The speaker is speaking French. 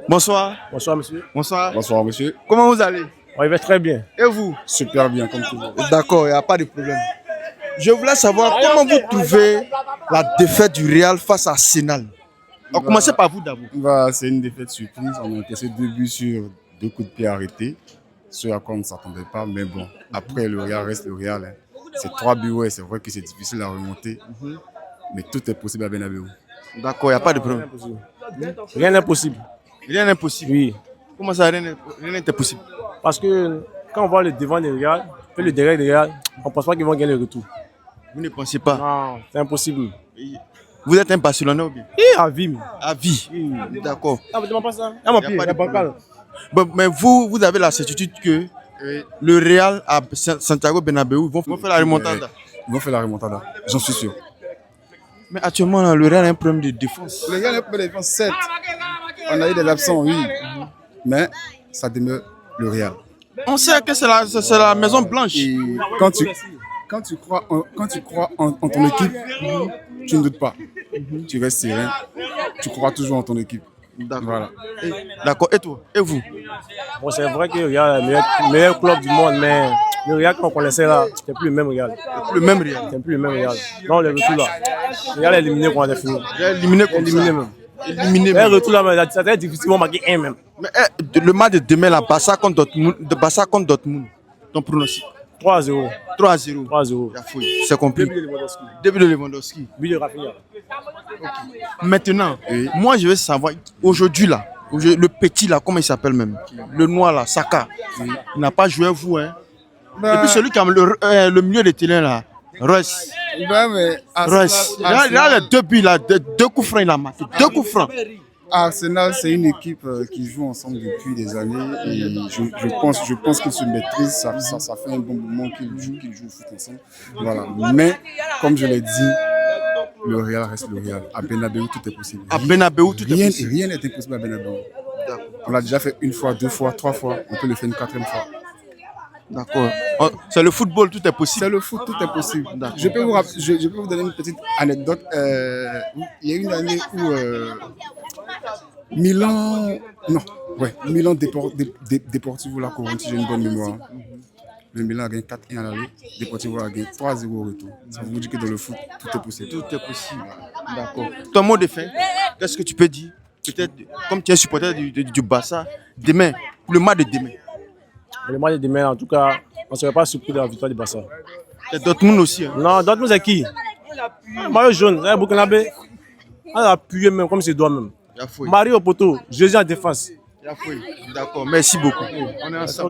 Bonsoir. Bonsoir, monsieur. Bonsoir. Bonsoir, monsieur. Comment vous allez? On va très bien. Et vous? Super bien, comme toujours. D'accord, il n'y a pas de problème. Je voulais savoir comment vous trouvez la défaite du Real face à Arsenal. On va commencer par vous d'abord. C'est une défaite surprise. On a encaissé 2 buts sur 2 coups de pied arrêtés. Ce à quoi on ne s'attendait pas. Mais bon, après, le Real reste le Real. Hein. C'est 3 buts, ouais, c'est vrai que c'est difficile à remonter. Mais tout est possible à Bernabéu. D'accord, il n'y a pas de problème. Rien n'est possible. Rien n'est possible. Oui. Comment ça, rien n'est possible? Parce que quand on voit le devant des Real, et le derrière des Real, on ne pense pas qu'ils vont gagner le retour. Vous ne pensez pas? Non, c'est impossible. Vous êtes un Barcelonais ou bien? À vie. À vie. D'accord. Ah, vous ne demandez pas ça? Ah, mon pied, il y a pas de problème. Bon, mais vous avez la certitude que le Real à Santiago Bernabéu vont faire la remontada. Ils vont faire la remontada, j'en suis sûr. Mais actuellement, là, le Real a un problème de défense. Le Real a un problème de défense, certes. On a eu des absents, oui. Mais ça demeure le Real. On sait que c'est la Maison Blanche. Et quand tu crois en ton équipe, tu ne doutes pas. Tu restes serein. Tu crois toujours en ton équipe. D'accord. Voilà. D'accord. Et toi? Et vous? Bon, c'est vrai que le Real est le meilleur club du monde, mais le Real qu'on connaissait là, c'était plus le même Real. Le même Real. C'est plus le même Real. Non, le retour là. Le Real est éliminé quand on a fini. Éliminé comme Éliminé ça. même. Éliminé Le même. retour là, ça va être difficilement marqué un même. Mais le match de demain, là, Barça contre Dortmund, ton pronostic? 3-0. 3-0. 3-0. C'est compris. Début de Lewandowski. Début de Lewandowski. But de Rafinha. Maintenant, moi je veux savoir, aujourd'hui là, le petit là, comment il s'appelle même? Le noir là, Saka. Il n'a pas joué vous, hein? Et puis celui qui a le milieu de terrain là, Royce. Royce. Il a les 2 buts là, 2 coups francs, il a marqué. 2 coups francs. Arsenal, c'est une équipe qui joue ensemble depuis des années et je pense qu'ils se maîtrisent. Ça fait un bon moment qu'ils jouent au foot ensemble. Voilà. Mais, comme je l'ai dit, le Real reste le Real. À Bernabéu, tout est possible. À Bernabéu, tout est possible. Rien n'est impossible à Bernabéu. On l'a déjà fait 1 fois, 2 fois, 3 fois. On peut le faire une 4e fois. D'accord. C'est le football, tout est possible. C'est le foot, tout est possible. Je peux vous donner une petite anecdote. Il y a une année où Milan Deportivo La Corone, si j'ai une bonne mémoire. Le Milan a gagné 4-1 à l'aller, Deportivo a gagné 3-0 au retour. Ça vous dit que dans le foot, tout est possible. Tout est possible. D'accord. Ton mot de fin, qu'est-ce que tu peux dire? Peut-être, comme tu es supporter du Barça, demain, pour le match de demain. Le match de demain, en tout cas, on ne serait pas surpris de la victoire du Barça. C'est Dortmund aussi. Hein. Non, Dortmund c'est qui? Mario jaune, c'est un Burkinabé. On a appuyé même comme c'est doit même. Mario Poto, Jésus en défense. D'accord, merci beaucoup. On est ensemble.